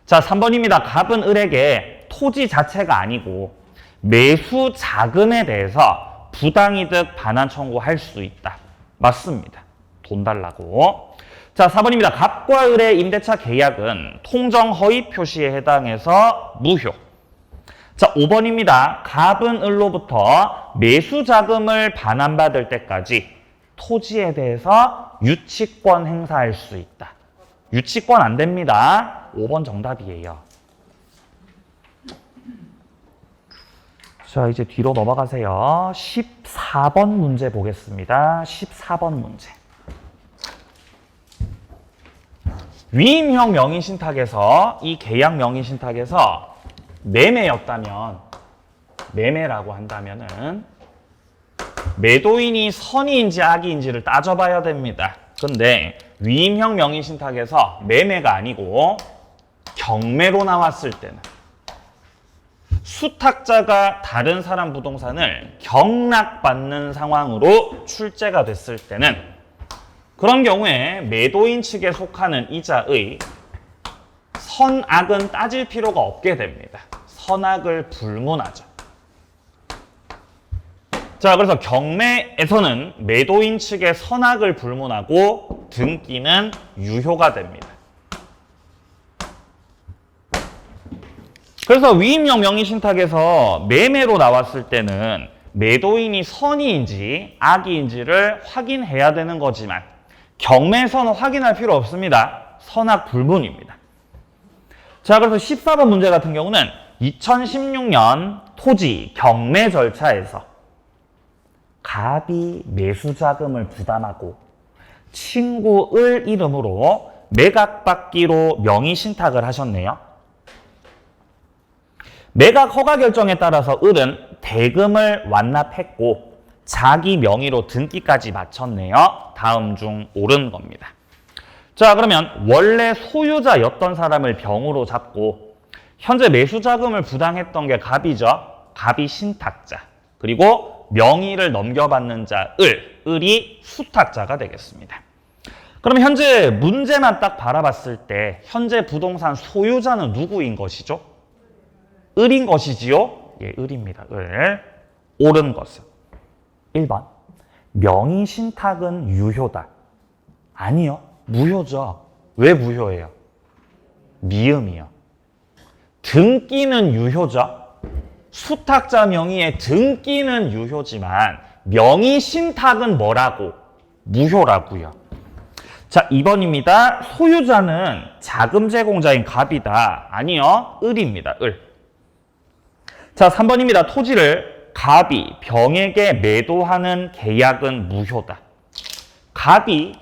자, 3번입니다. 갑은 을에게 토지 자체가 아니고 매수 자금에 대해서 부당이득 반환 청구할 수 있다. 맞습니다. 돈 달라고. 자, 4번입니다. 갑과 을의 임대차 계약은 통정 허위 표시에 해당해서 무효. 자, 5번입니다. 갑은 을로부터 매수 자금을 반환받을 때까지 토지에 대해서 유치권 행사할 수 있다. 유치권 안 됩니다. 5번 정답이에요. 자, 이제 뒤로 넘어가세요. 14번 문제 보겠습니다. 14번 문제. 위임형 명의신탁에서 이 계약 명의신탁에서 매매였다면, 매매라고 한다면은 매도인이 선의인지 악의인지를 따져봐야 됩니다. 근데 위임형 명의신탁에서 매매가 아니고 경매로 나왔을 때는 수탁자가 다른 사람 부동산을 경락받는 상황으로 출제가 됐을 때는 그런 경우에 매도인 측에 속하는 이자의 선악은 따질 필요가 없게 됩니다. 선악을 불문하죠. 자, 그래서 경매에서는 매도인 측의 선악을 불문하고 등기는 유효가 됩니다. 그래서 위임형 명의신탁에서 매매로 나왔을 때는 매도인이 선의인지 악의인지를 확인해야 되는 거지만 경매에서는 확인할 필요 없습니다. 선악 불문입니다. 자, 그래서 14번 문제 같은 경우는 2016년 토지 경매 절차에서 갑이 매수자금을 부담하고 친구 을 이름으로 매각받기로 명의신탁을 하셨네요. 매각 허가 결정에 따라서 을은 대금을 완납했고 자기 명의로 등기까지 마쳤네요. 다음 중 옳은 겁니다. 자, 그러면 원래 소유자였던 사람을 병으로 잡고 현재 매수자금을 부당했던 게 갑이죠. 갑이 신탁자. 그리고 명의를 넘겨받는 자 을이 수탁자가 되겠습니다. 그럼 현재 문제만 딱 바라봤을 때 현재 부동산 소유자는 누구인 것이죠? 을인 것이지요? 예, 을입니다. 을. 옳은 것은 1번 명의신탁은 유효다. 아니요. 무효죠. 왜 무효예요? 미음이요. 등기는 유효죠. 수탁자 명의의 등기는 유효지만 명의신탁은 뭐라고? 무효라고요. 자, 2번입니다. 소유자는 자금 제공자인 갑이다. 아니요. 을입니다. 을. 자, 3번입니다. 토지를 갑이 병에게 매도하는 계약은 무효다. 갑이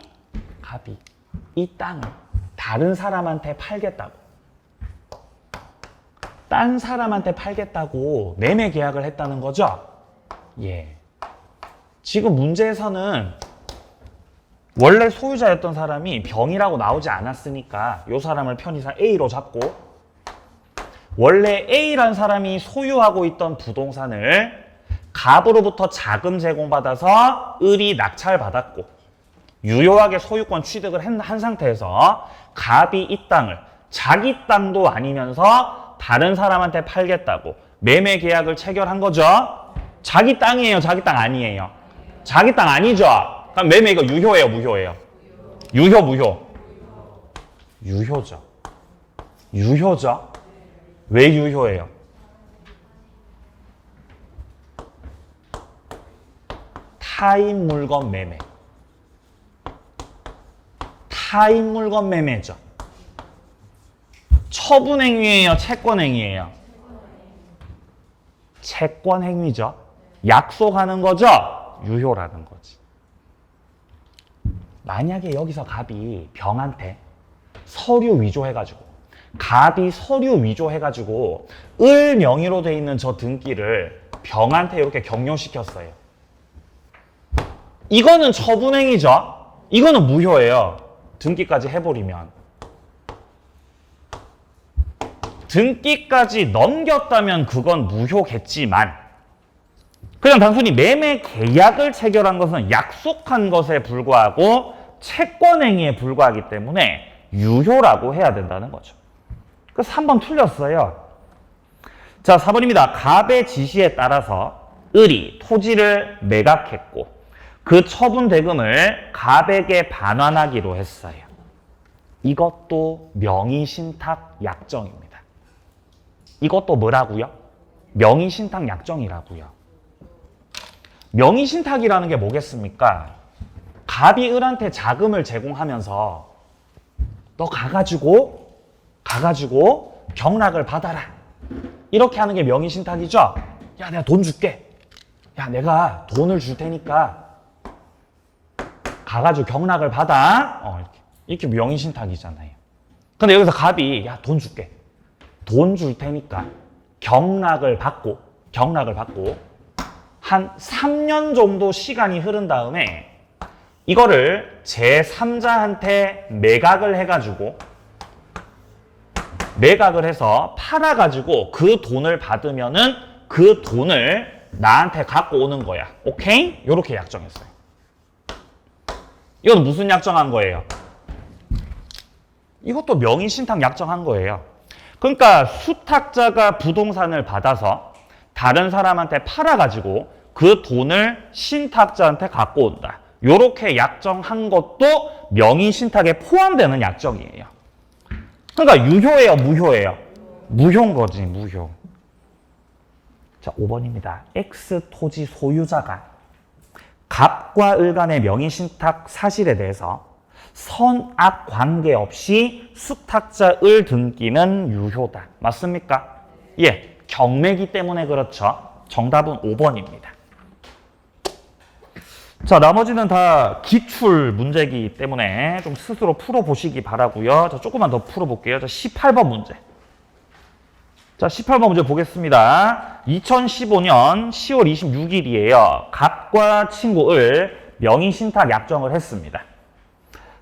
이 땅을 다른 사람한테 팔겠다고, 딴 사람한테 팔겠다고 매매 계약을 했다는 거죠? 예. 지금 문제에서는 원래 소유자였던 사람이 병이라고 나오지 않았으니까 이 사람을 편의상 A로 잡고 원래 A라는 사람이 소유하고 있던 부동산을 갑으로부터 자금 제공받아서 을이 낙찰받았고 유효하게 소유권 취득을 한 상태에서 갑이 이 땅을 자기 땅도 아니면서 다른 사람한테 팔겠다고 매매 계약을 체결한 거죠. 자기 땅이에요? 자기 땅 아니에요? 자기 땅 아니죠? 그럼 매매 이거 유효예요? 무효예요? 유효, 무효? 유효죠. 유효죠. 왜 유효해요? 타인 물건 매매. 타인 물건 매매죠. 처분행위예요? 채권행위예요? 채권행위죠. 약속하는 거죠? 유효라는 거지. 만약에 여기서 갑이 병한테 서류 위조해가지고 갑이 서류 위조해가지고 을 명의로 돼 있는 저 등기를 병한테 이렇게 경료시켰어요. 이거는 처분행위죠. 이거는 무효예요. 등기까지 해버리면. 등기까지 넘겼다면 그건 무효겠지만 그냥 단순히 매매 계약을 체결한 것은 약속한 것에 불과하고 채권행위에 불과하기 때문에 유효라고 해야 된다는 거죠. 그래서 3번 틀렸어요. 자, 4번입니다. 갑의 지시에 따라서 을이 토지를 매각했고 그 처분 대금을 갑에게 반환하기로 했어요. 이것도 명의신탁 약정입니다. 이것도 뭐라고요? 명의신탁 약정이라고요. 명의신탁이라는 게 뭐겠습니까? 갑이 을한테 자금을 제공하면서 너 가가지고 경락을 받아라. 이렇게 하는 게 명의신탁이죠? 야, 내가 돈 줄게. 야, 내가 돈을 줄 테니까 가가지고 경락을 받아. 이렇게 명의신탁이잖아요. 근데 여기서 갑이 야, 돈 줄게. 돈 줄 테니까 경락을 받고 한 3년 정도 시간이 흐른 다음에 이거를 제3자한테 매각을 해서 팔아가지고 그 돈을 받으면은 그 돈을 나한테 갖고 오는 거야. 오케이? 이렇게 약정했어요. 이건 무슨 약정한 거예요? 이것도 명의신탁 약정한 거예요. 그러니까 수탁자가 부동산을 받아서 다른 사람한테 팔아가지고 그 돈을 신탁자한테 갖고 온다. 이렇게 약정한 것도 명의신탁에 포함되는 약정이에요. 그러니까 유효예요, 무효예요? 무효인 거지, 무효. 자, 5번입니다. X 토지 소유자가 갑과 을 간의 명의신탁 사실에 대해서 선악 관계없이 수탁자 을 등기는 유효다. 맞습니까? 예, 경매기 때문에 그렇죠. 정답은 5번입니다. 자, 나머지는 다 기출 문제이기 때문에 좀 스스로 풀어보시기 바라고요. 자, 조금만 더 풀어볼게요. 자, 18번 문제. 자, 18번 문제 보겠습니다. 2015년 10월 26일이에요. 갑과 친구 을 명의신탁 약정을 했습니다.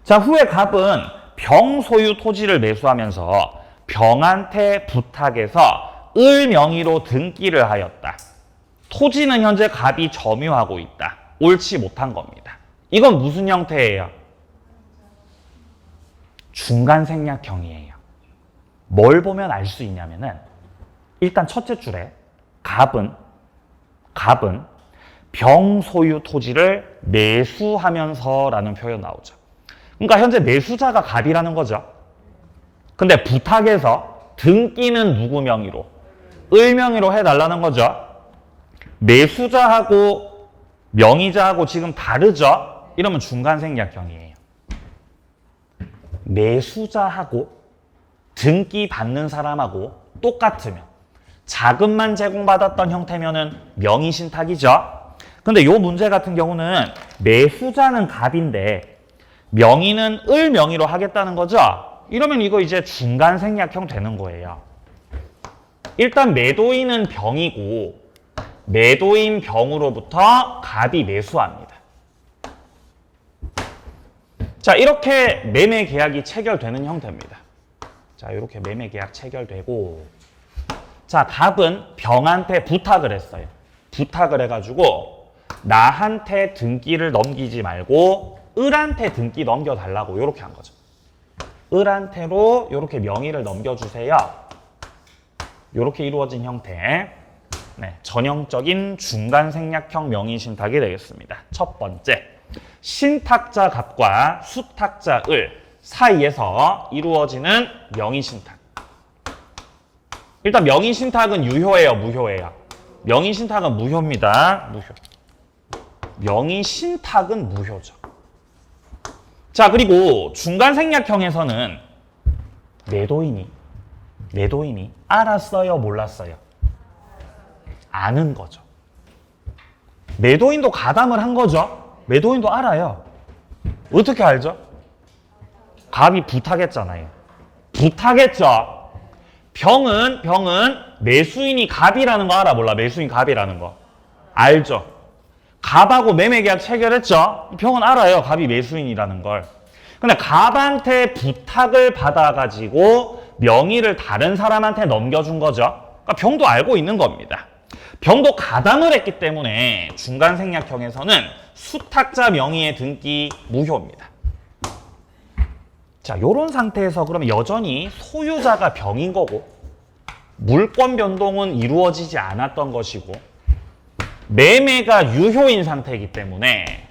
자, 후에 갑은 병 소유 토지를 매수하면서 병한테 부탁해서 을 명의로 등기를 하였다. 토지는 현재 갑이 점유하고 있다. 옳지 못한 겁니다. 이건 무슨 형태예요? 중간생략형이에요. 뭘 보면 알 수 있냐면은 일단 첫째 줄에 갑은 병 소유 토지를 매수하면서라는 표현 나오죠. 그러니까 현재 매수자가 갑이라는 거죠. 근데 부탁해서 등기는 누구 명의로? 을 명의로 해달라는 거죠. 매수자하고 명의자하고 지금 다르죠? 이러면 중간생략형이에요. 매수자하고 등기 받는 사람하고 똑같으면 자금만 제공받았던 형태면은 명의신탁이죠. 근데 이 문제 같은 경우는 매수자는 갑인데 명의는 을 명의로 하겠다는 거죠. 이러면 이거 이제 중간생략형 되는 거예요. 일단 매도인은 병이고 매도인 병으로부터 갑이 매수합니다. 자, 이렇게 매매 계약이 체결되는 형태입니다. 자, 이렇게 매매 계약 체결되고, 자, 갑은 병한테 부탁을 했어요. 부탁을 해가지고 나한테 등기를 넘기지 말고 을한테 등기 넘겨달라고 이렇게 한 거죠. 을한테로 이렇게 명의를 넘겨주세요. 이렇게 이루어진 형태. 네, 전형적인 중간생략형 명의신탁이 되겠습니다. 첫 번째, 신탁자 갑과 수탁자 을 사이에서 이루어지는 명의신탁. 일단 명의신탁은 유효예요, 무효예요? 명의신탁은 무효입니다. 무효. 명의신탁은 무효죠. 자, 그리고 중간생략형에서는 매도인이 알았어요, 몰랐어요? 아는 거죠. 매도인도 가담을 한 거죠. 매도인도 알아요. 어떻게 알죠? 갑이 부탁했잖아요. 부탁했죠. 병은 매수인이 갑이라는 거 알아, 몰라? 매수인 갑이라는 거 알죠. 갑하고 매매계약 체결했죠. 병은 알아요, 갑이 매수인이라는 걸. 근데 갑한테 부탁을 받아가지고 명의를 다른 사람한테 넘겨준 거죠. 그러니까 병도 알고 있는 겁니다. 병도 가담을 했기 때문에 중간생략형에서는 수탁자 명의의 등기 무효입니다. 자, 요런 상태에서 그러면 여전히 소유자가 병인 거고 물권 변동은 이루어지지 않았던 것이고 매매가 유효인 상태이기 때문에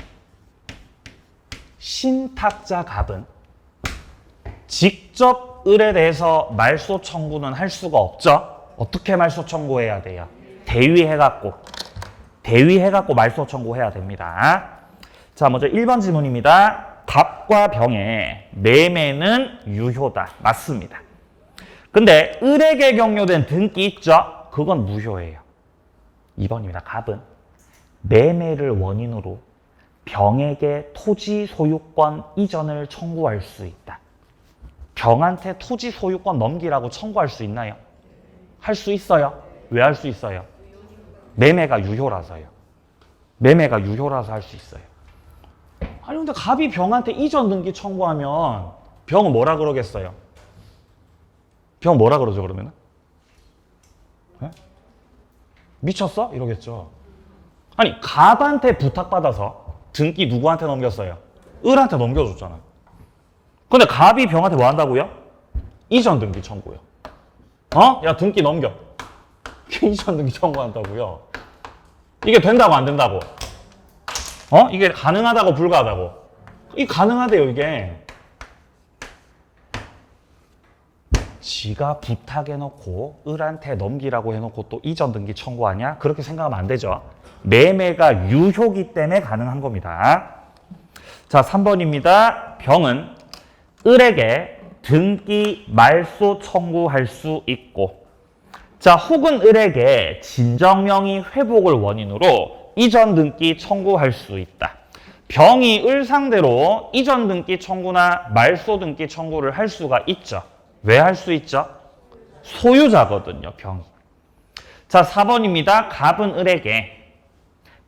신탁자 갑은 직접 을에 대해서 말소 청구는 할 수가 없죠. 어떻게 말소 청구해야 돼요? 대위해갖고 말소 청구해야 됩니다. 자, 먼저 1번 질문입니다. 갑과 병의 매매는 유효다. 맞습니다. 근데 을에게 경료된 등기 있죠? 그건 무효예요. 2번입니다. 갑은 매매를 원인으로 병에게 토지 소유권 이전을 청구할 수 있다. 병한테 토지 소유권 넘기라고 청구할 수 있나요? 할 수 있어요. 왜 할 수 있어요? 매매가 유효라서요. 매매가 유효라서 할 수 있어요. 아니 근데 갑이 병한테 이전 등기 청구하면 병은 뭐라 그러겠어요? 병 뭐라 그러죠 그러면은? 네? 미쳤어? 이러겠죠. 아니 갑한테 부탁받아서 등기 누구한테 넘겼어요? 을한테 넘겨줬잖아. 근데 갑이 병한테 뭐 한다고요? 이전 등기 청구요. 야 등기 넘겨. 이전 등기 청구한다고요. 이게 된다고 안 된다고? 이게 가능하다고 불가하다고? 이게 가능하대요 이게. 지가 부탁해놓고 을한테 넘기라고 해놓고 또 이전 등기 청구하냐? 그렇게 생각하면 안 되죠. 매매가 유효기 때문에 가능한 겁니다. 자, 3번입니다. 병은 을에게 등기 말소 청구할 수 있고, 자, 혹은 을에게 진정명의 회복을 원인으로 이전 등기 청구할 수 있다. 병이 을 상대로 이전 등기 청구나 말소 등기 청구를 할 수가 있죠. 왜 할 수 있죠? 소유자거든요, 병이. 자, 4번입니다. 갑은 을에게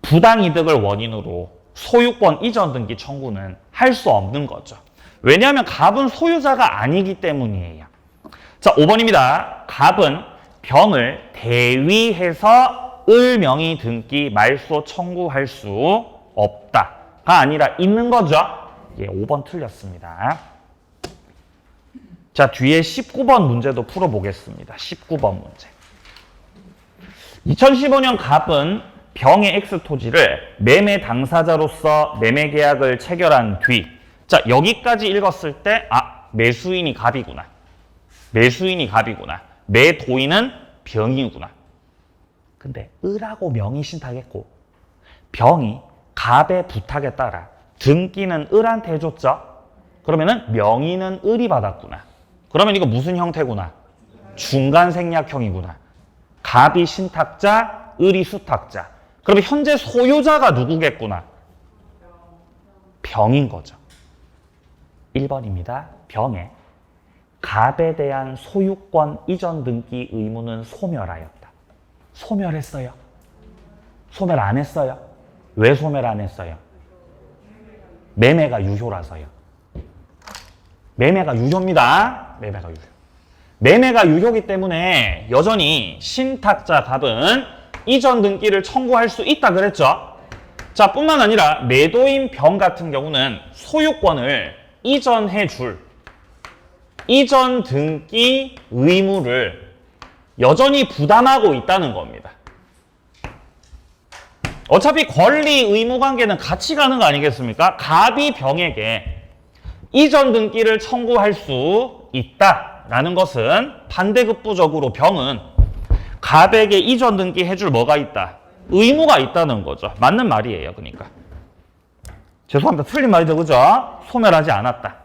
부당이득을 원인으로 소유권 이전 등기 청구는 할 수 없는 거죠. 왜냐하면 갑은 소유자가 아니기 때문이에요. 자, 5번입니다. 갑은 병을 대위해서 을 명의 등기 말소 청구할 수 없다가 아니라 있는 거죠. 예, 5번 틀렸습니다. 자, 뒤에 19번 문제도 풀어보겠습니다. 19번 문제. 2015년 갑은 병의 X토지를 매매 당사자로서 매매 계약을 체결한 뒤, 자, 여기까지 읽었을 때, 매수인이 갑이구나. 매수인이 갑이구나. 매도인은 병이구나. 근데 을하고 명의 신탁했고, 병이 갑의 부탁에 따라 등기는 을한테 해줬죠? 그러면은 명의는 을이 받았구나. 그러면 이거 무슨 형태구나? 중간생략형이구나. 갑이 신탁자, 을이 수탁자. 그러면 현재 소유자가 누구겠구나? 병인 거죠. 1번입니다. 병에 갑에 대한 소유권 이전 등기 의무는 소멸하였다. 소멸했어요? 소멸 안 했어요? 왜 소멸 안 했어요? 매매가 유효라서요. 매매가 유효입니다. 매매가 유효. 매매가 유효이기 때문에 여전히 신탁자 갑은 이전 등기를 청구할 수 있다 그랬죠. 자, 뿐만 아니라 매도인 병 같은 경우는 소유권을 이전해 줄 이전 등기 의무를 여전히 부담하고 있다는 겁니다. 어차피 권리 의무 관계는 같이 가는 거 아니겠습니까? 갑이 병에게 이전 등기를 청구할 수 있다라는 것은 반대급부적으로 병은 갑에게 이전 등기 해줄 뭐가 있다? 의무가 있다는 거죠. 맞는 말이에요. 그러니까. 죄송합니다. 틀린 말이죠. 그죠? 소멸하지 않았다.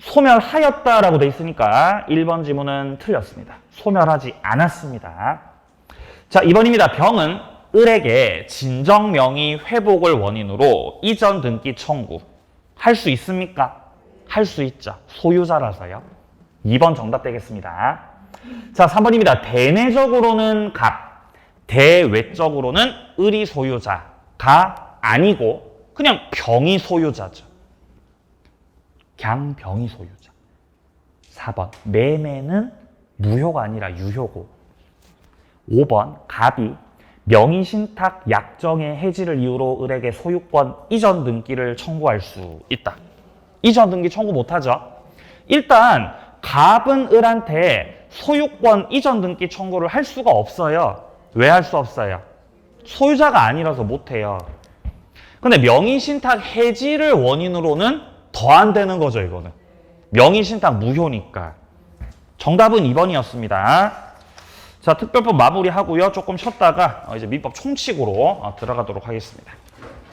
소멸하였다라고 돼 있으니까 1번 지문은 틀렸습니다. 소멸하지 않았습니다. 자, 2번입니다. 병은 을에게 진정명의 회복을 원인으로 이전 등기 청구 할 수 있습니까? 할 수 있죠. 소유자라서요. 2번 정답 되겠습니다. 자, 3번입니다. 대내적으로는 갑, 대외적으로는 을이 소유자가 아니고 그냥 병이 소유자죠. 그냥 병이 소유자. 4번 매매는 무효가 아니라 유효고. 5번 갑이 명의신탁 약정의 해지를 이유로 을에게 소유권 이전 등기를 청구할 수 있다. 이전 등기 청구 못하죠. 일단 갑은 을한테 소유권 이전 등기 청구를 할 수가 없어요. 왜 할 수 없어요? 소유자가 아니라서 못해요. 근데 명의신탁 해지를 원인으로는 더 안 되는 거죠, 이거는. 명의신탁 무효니까. 정답은 2번이었습니다. 자, 특별법 마무리하고요. 조금 쉬었다가 이제 민법 총칙으로 들어가도록 하겠습니다.